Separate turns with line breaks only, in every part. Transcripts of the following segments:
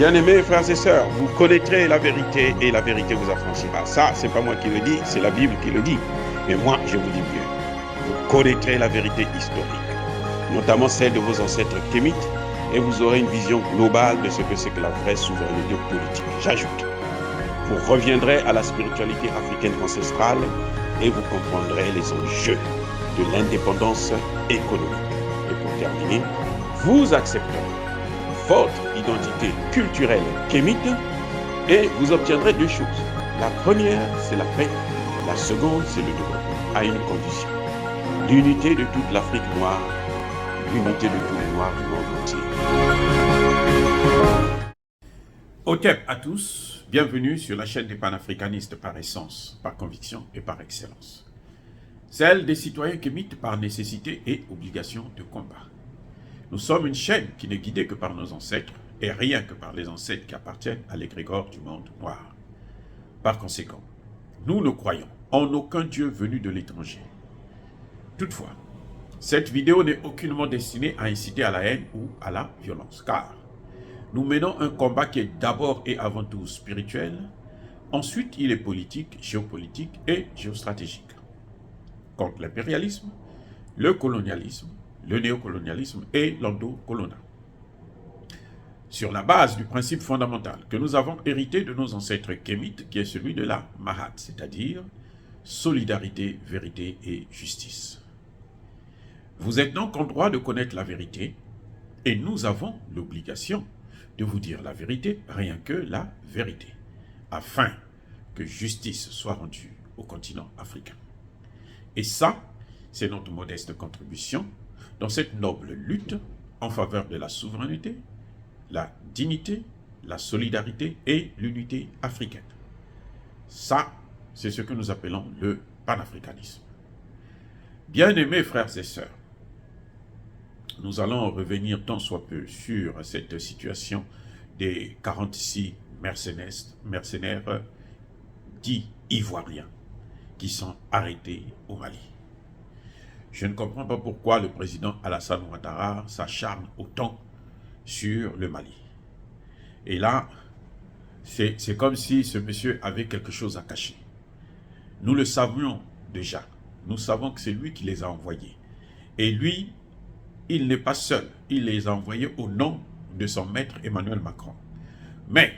Bien-aimés frères et sœurs, vous connaîtrez la vérité et la vérité vous affranchira. Ça, c'est pas moi qui le dis, c'est la Bible qui le dit. Mais moi, je vous dis mieux. Vous connaîtrez la vérité historique, notamment celle de vos ancêtres kémites, et vous aurez une vision globale de ce que c'est que la vraie souveraineté politique. J'ajoute, vous reviendrez à la spiritualité africaine ancestrale et vous comprendrez les enjeux de l'indépendance économique. Et pour terminer, vous accepterez votre identité culturelle kémite et vous obtiendrez deux choses. La première, c'est la paix. La seconde, c'est le développement, à une condition. L'unité de toute l'Afrique noire, l'unité de tous les Noirs du monde entier. Otep à tous, bienvenue sur la chaîne des panafricanistes par essence, par conviction et par excellence. Celle des citoyens kémites par nécessité et obligation de combat. Nous sommes une chaîne qui n'est guidée que par nos ancêtres et rien que par les ancêtres qui appartiennent à l'égrégore du monde noir. Par conséquent, nous ne croyons en aucun Dieu venu de l'étranger. Toutefois, cette vidéo n'est aucunement destinée à inciter à la haine ou à la violence, car nous menons un combat qui est d'abord et avant tout spirituel, ensuite il est politique, géopolitique et géostratégique. Contre l'impérialisme, le colonialisme, le néocolonialisme et l'endocoloniat. Sur la base du principe fondamental que nous avons hérité de nos ancêtres kémites, qui est celui de la Mahat, c'est-à-dire solidarité, vérité et justice. Vous êtes donc en droit de connaître la vérité, et nous avons l'obligation de vous dire la vérité, rien que la vérité, afin que justice soit rendue au continent africain. Et ça, c'est notre modeste contribution dans cette noble lutte en faveur de la souveraineté, la dignité, la solidarité et l'unité africaine. Ça, c'est ce que nous appelons le panafricanisme. Bien-aimés frères et sœurs, nous allons revenir tant soit peu sur cette situation des 46 mercenaires dits ivoiriens qui sont arrêtés au Mali. Je ne comprends pas pourquoi le président Alassane Ouattara s'acharne autant sur le Mali. Et là, c'est comme si ce monsieur avait quelque chose à cacher. Nous le savions déjà. Nous savons que c'est lui qui les a envoyés. Et lui, il n'est pas seul. Il les a envoyés au nom de son maître Emmanuel Macron. Mais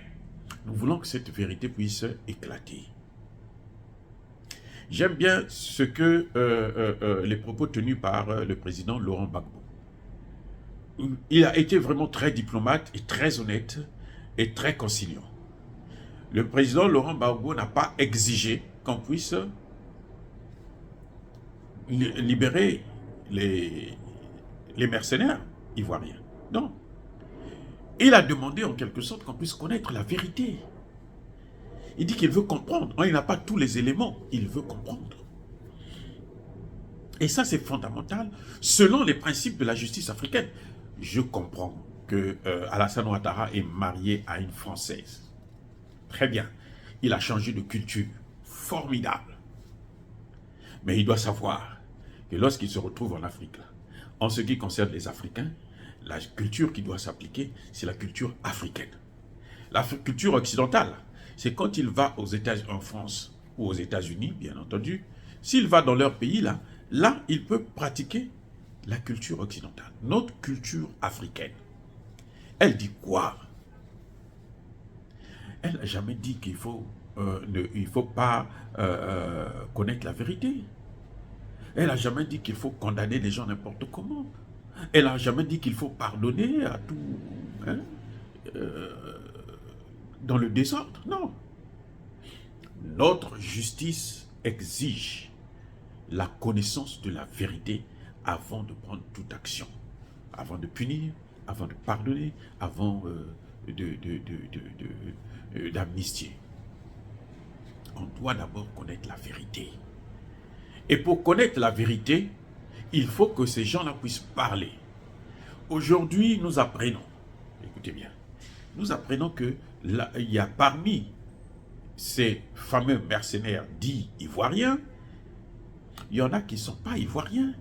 nous voulons que cette vérité puisse éclater. J'aime bien ce que les propos tenus par le président Laurent Gbagbo. Il a été vraiment très diplomate et très honnête et très conciliant. Le président Laurent Gbagbo n'a pas exigé qu'on puisse libérer les mercenaires ivoiriens. Non. Il a demandé en quelque sorte qu'on puisse connaître la vérité. Il dit qu'il veut comprendre. Il n'a pas tous les éléments. Il veut comprendre. Et ça, c'est fondamental selon les principes de la justice africaine. Je comprends que Alassane Ouattara est marié à une Française. Très bien. Il a changé de culture. Formidable. Mais il doit savoir que lorsqu'il se retrouve en Afrique, là, en ce qui concerne les Africains, la culture qui doit s'appliquer, c'est la culture africaine. La culture occidentale, c'est quand il va aux États-Unis, en France ou aux États-Unis, bien entendu, s'il va dans leur pays, là, il peut pratiquer la culture occidentale, notre culture africaine. Elle dit quoi? Elle n'a jamais dit qu'il faut, pas connaître la vérité. Elle n'a jamais dit qu'il faut condamner les gens n'importe comment. Elle n'a jamais dit qu'il faut pardonner à tout, hein, dans le désordre. Non. Notre justice exige la connaissance de la vérité avant de prendre toute action. Avant de punir, avant de pardonner, avant d'amnistier. On doit d'abord connaître la vérité. Et pour connaître la vérité, il faut que ces gens-là puissent parler. Aujourd'hui, nous apprenons, écoutez bien, nous apprenons que là, il y a parmi ces fameux mercenaires dits ivoiriens, il y en a qui ne sont pas ivoiriens,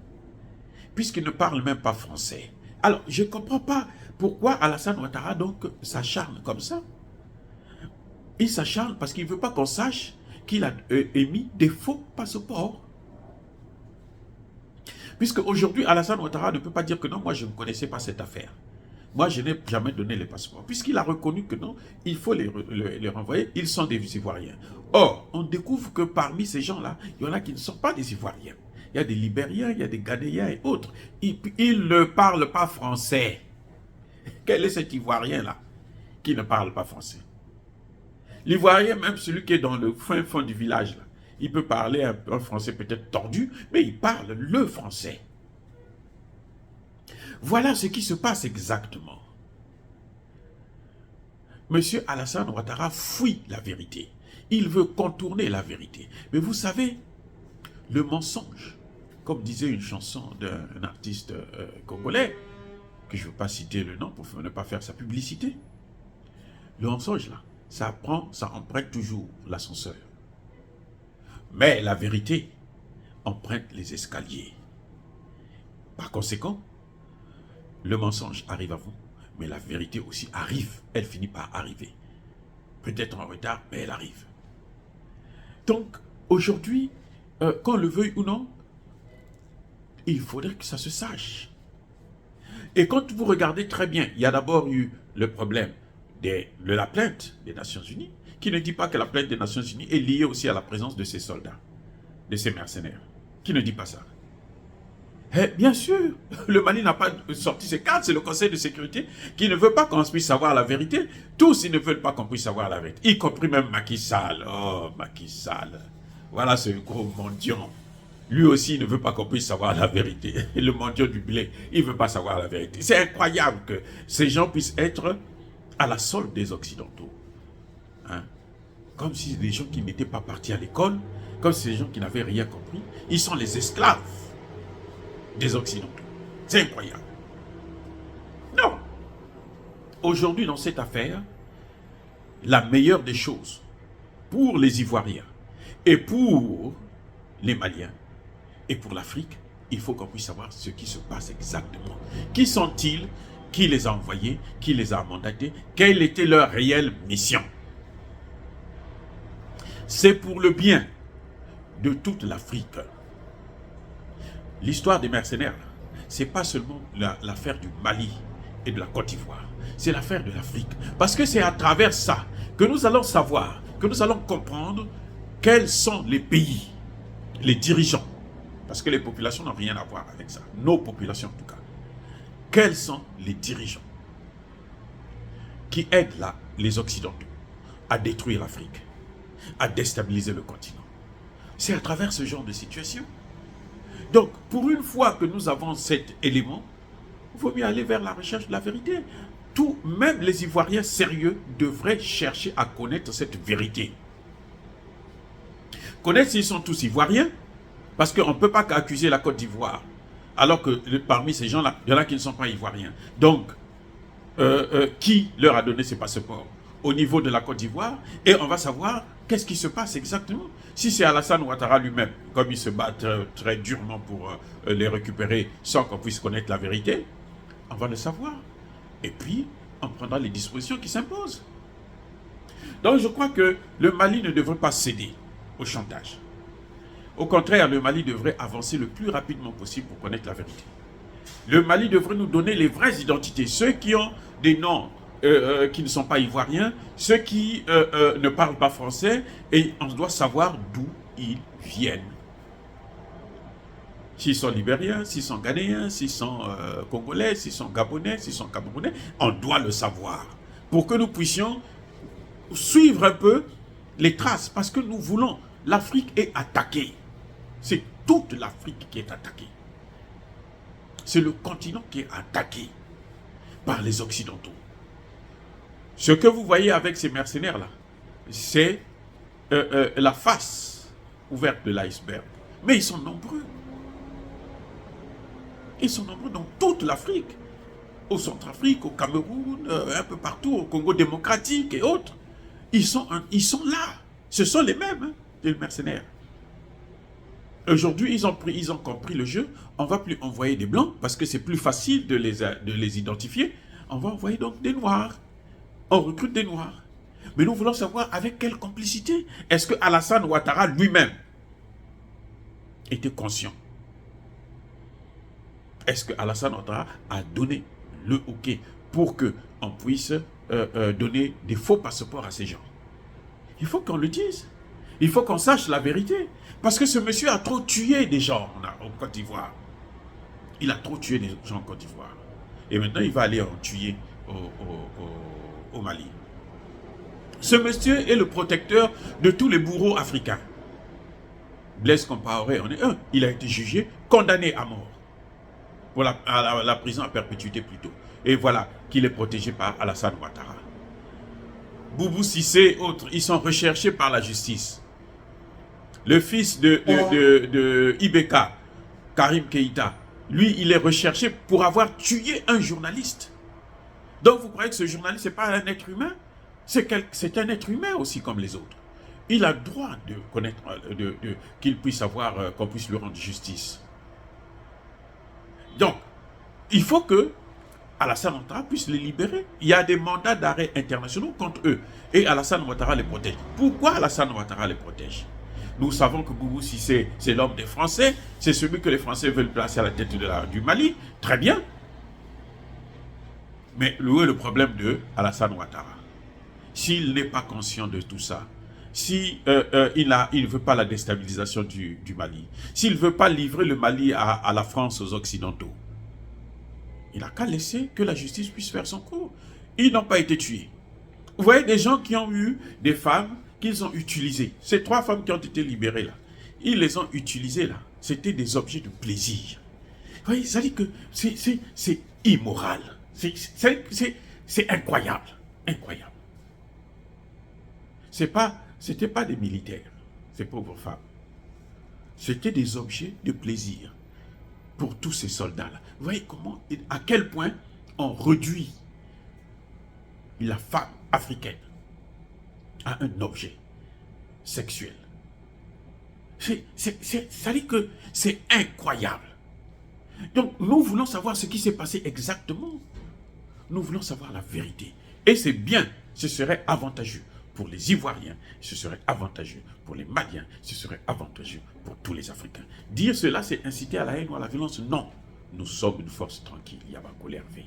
puisqu'ils ne parlent même pas français. Alors, je ne comprends pas pourquoi Alassane Ouattara donc s'acharne comme ça. Il s'acharne parce qu'il ne veut pas qu'on sache qu'il a émis des faux passeports. Puisque aujourd'hui, Alassane Ouattara ne peut pas dire que non, moi je ne connaissais pas cette affaire. Moi, je n'ai jamais donné les passeports. Puisqu'il a reconnu que non, il faut les renvoyer. Ils sont des Ivoiriens. Or, on découvre que parmi ces gens-là, il y en a qui ne sont pas des Ivoiriens. Il y a des Libériens, il y a des Ghanéens et autres. Ils ne parlent pas français. Quel est cet Ivoirien-là qui ne parle pas français? L'Ivoirien, même celui qui est dans le fin fond du village, là, il peut parler un français peut-être tordu, mais il parle le français. Voilà ce qui se passe exactement. Monsieur Alassane Ouattara fuit la vérité. Il veut contourner la vérité. Mais vous savez, le mensonge, comme disait une chanson d'un artiste congolais, que je ne veux pas citer le nom pour ne pas faire sa publicité, le mensonge là, ça emprunte toujours l'ascenseur. Mais la vérité emprunte les escaliers. Par conséquent, le mensonge arrive à vous, mais la vérité aussi arrive. Elle finit par arriver. Peut-être en retard, mais elle arrive. Donc, aujourd'hui, qu'on le veuille ou non, il faudrait que ça se sache. Et quand vous regardez très bien, il y a d'abord eu le problème de la plainte des Nations Unies, qui ne dit pas que la plainte des Nations Unies est liée aussi à la présence de ces soldats, de ces mercenaires. Qui ne dit pas ça? Eh, bien sûr, le Mali n'a pas sorti ses cartes, c'est le Conseil de sécurité qui ne veut pas qu'on puisse savoir la vérité. Tous, ils ne veulent pas qu'on puisse savoir la vérité, y compris même Macky Sall. Oh, Macky Sall. Voilà ce gros mendiant. Lui aussi, il ne veut pas qu'on puisse savoir la vérité. Le mendiant du blé, il ne veut pas savoir la vérité. C'est incroyable que ces gens puissent être à la solde des Occidentaux. Hein? Comme si des gens qui n'étaient pas partis à l'école, comme si des gens qui n'avaient rien compris, ils sont les esclaves des Occidentaux. C'est incroyable. Non. Aujourd'hui, dans cette affaire, la meilleure des choses pour les Ivoiriens et pour les Maliens et pour l'Afrique, il faut qu'on puisse savoir ce qui se passe exactement. Qui sont-ils? Qui les a envoyés? Qui les a mandatés? Quelle était leur réelle mission? C'est pour le bien de toute l'Afrique. L'histoire des mercenaires, ce n'est pas seulement l'affaire du Mali et de la Côte d'Ivoire. C'est l'affaire de l'Afrique. Parce que c'est à travers ça que nous allons savoir, que nous allons comprendre quels sont les pays, les dirigeants. Parce que les populations n'ont rien à voir avec ça. Nos populations en tout cas. Quels sont les dirigeants qui aident les Occidentaux à détruire l'Afrique, à déstabiliser le continent? C'est à travers ce genre de situation. Donc, pour une fois que nous avons cet élément, il faut mieux aller vers la recherche de la vérité. Même les Ivoiriens sérieux devraient chercher à connaître cette vérité. Connaître s'ils sont tous Ivoiriens, parce qu'on ne peut pas qu'accuser la Côte d'Ivoire, alors que parmi ces gens-là, il y en a qui ne sont pas Ivoiriens. Donc, qui leur a donné ces passeports au niveau de la Côte d'Ivoire? Et on va savoir qu'est-ce qui se passe exactement. Si c'est Alassane Ouattara lui-même, comme il se bat très durement pour les récupérer sans qu'on puisse connaître la vérité, on va le savoir. Et puis, on prendra les dispositions qui s'imposent. Donc, je crois que le Mali ne devrait pas céder au chantage. Au contraire, le Mali devrait avancer le plus rapidement possible pour connaître la vérité. Le Mali devrait nous donner les vraies identités, ceux qui ont des noms qui ne sont pas ivoiriens, ceux qui ne parlent pas français, et on doit savoir d'où ils viennent. S'ils sont libériens, s'ils sont ghanéens, s'ils sont congolais, s'ils sont gabonais, s'ils sont camerounais, on doit le savoir pour que nous puissions suivre un peu les traces, parce que nous voulons, l'Afrique est attaquée. C'est toute l'Afrique qui est attaquée. C'est le continent qui est attaqué par les Occidentaux. Ce que vous voyez avec ces mercenaires-là, c'est la face ouverte de l'iceberg. Mais ils sont nombreux. Ils sont nombreux dans toute l'Afrique. Au Centrafrique, au Cameroun, un peu partout, au Congo démocratique et autres. Ils sont là. Ce sont les mêmes, les mercenaires. Aujourd'hui, ils ont compris le jeu. On ne va plus envoyer des blancs parce que c'est plus facile de les identifier. On va envoyer donc des noirs. On recrute des noirs. Mais nous voulons savoir avec quelle complicité. Est-ce que Alassane Ouattara lui-même était conscient? Est-ce que Alassane Ouattara a donné le OK pour qu'on puisse donner des faux passeports à ces gens? Il faut qu'on le dise. Il faut qu'on sache la vérité. Parce que ce monsieur a trop tué des gens en Côte d'Ivoire. Il a trop tué des gens en Côte d'Ivoire. Et maintenant, il va aller en tuer au Mali. Ce monsieur est le protecteur de tous les bourreaux africains. Blaise Compaoré en est un. Il a été jugé, condamné à mort. Pour la prison à perpétuité plutôt. Et voilà qu'il est protégé par Alassane Ouattara. Boubou Cissé et autres, ils sont recherchés par la justice. Le fils de Ibeka, Karim Keïta, lui, il est recherché pour avoir tué un journaliste. Donc vous croyez que ce journaliste, ce n'est pas un être humain? C'est un être humain aussi comme les autres. Il a le droit de connaître, qu'il puisse avoir, qu'on puisse lui rendre justice. Donc, il faut que Alassane Ouattara puisse les libérer. Il y a des mandats d'arrêt internationaux contre eux. Et Alassane Ouattara les protège. Pourquoi Alassane Ouattara les protège? Nous savons que Boubou Cissé, c'est l'homme des Français. C'est celui que les Français veulent placer à la tête du Mali. Très bien. Mais où est le problème de Alassane Ouattara? S'il n'est pas conscient de tout ça, s'il ne veut pas la déstabilisation du Mali, s'il ne veut pas livrer le Mali à la France, aux Occidentaux, il n'a qu'à laisser que la justice puisse faire son cours. Ils n'ont pas été tués. Vous voyez des gens qui ont eu des femmes qu'ils ont utilisées. Ces 3 femmes qui ont été libérées là, ils les ont utilisées là. C'était des objets de plaisir. Vous voyez, ça dit que c'est immoral. C'est incroyable. Incroyable. C'était pas des militaires, ces pauvres femmes. C'était des objets de plaisir pour tous ces soldats-là. Vous voyez comment, à quel point on réduit la femme africaine à un objet sexuel. Ça dit que c'est incroyable. Donc, nous voulons savoir ce qui s'est passé exactement. Nous voulons savoir la vérité. Et c'est bien, ce serait avantageux pour les Ivoiriens, ce serait avantageux pour les Maliens, ce serait avantageux pour tous les Africains. Dire cela, c'est inciter à la haine ou à la violence. Non, nous sommes une force tranquille, Yabakoul Hervé.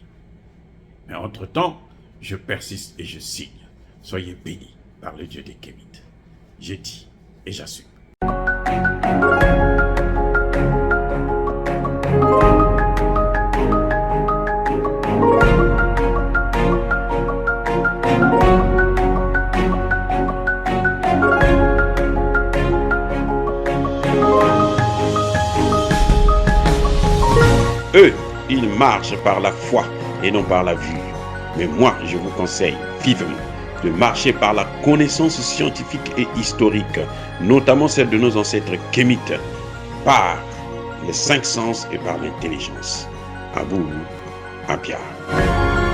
Mais entre-temps, je persiste et je signe. Soyez bénis par le Dieu des Kémites. J'ai dit et j'assume.
Eux, ils marchent par la foi et non par la vue. Mais moi, je vous conseille vivement de marcher par la connaissance scientifique et historique, notamment celle de nos ancêtres kémites, par les 5 sens et par l'intelligence. À vous, à Pierre.